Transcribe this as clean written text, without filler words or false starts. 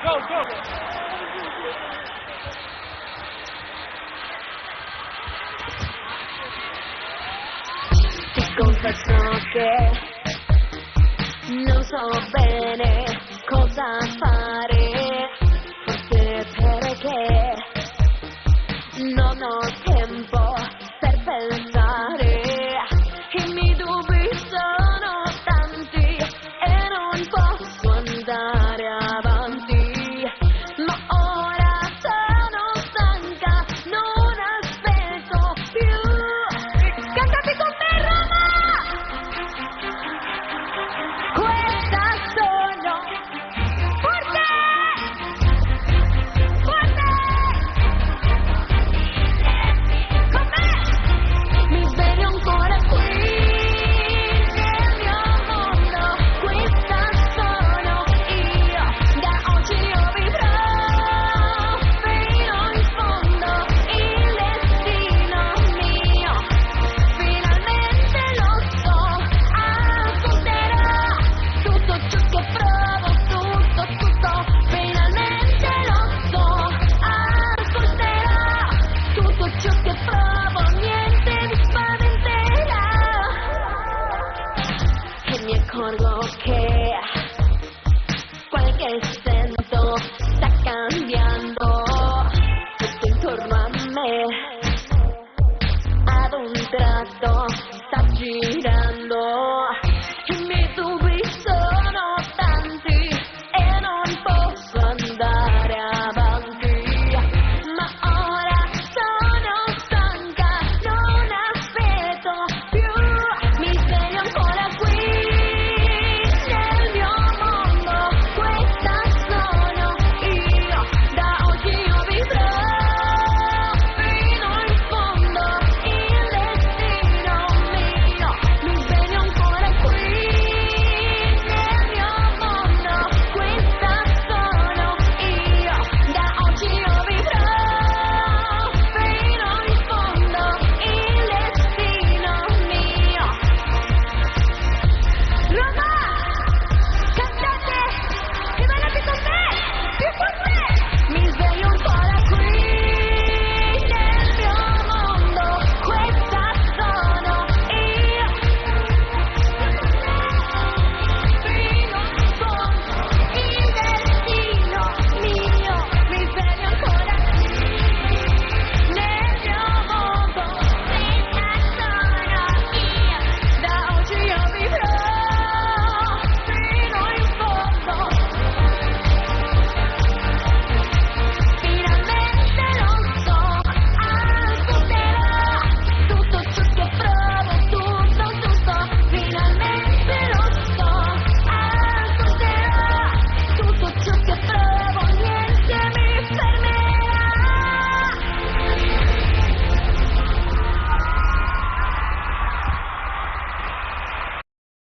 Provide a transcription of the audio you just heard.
Ti confesso che non so bene cosa fare, forse perché non ho tempo per pensare. I miei dubbi sono tanti e non posso andare avanti, ma ora sono stanca, non aspetto più. Cantate con me, Roma! Questa sono forte! Forte! Con me! Mi sveglio ancora qui nel mio mondo. Questa sono io. Da oggi io vivrò fino in fondo il destino mio. Finalmente lo so, ascolterò tutto ciò che provo, tutto. Finalmente lo so, ascolterò tutto ciò che provo, niente mi spaventerà. E mi accorgo che quel che sento sta cambiando.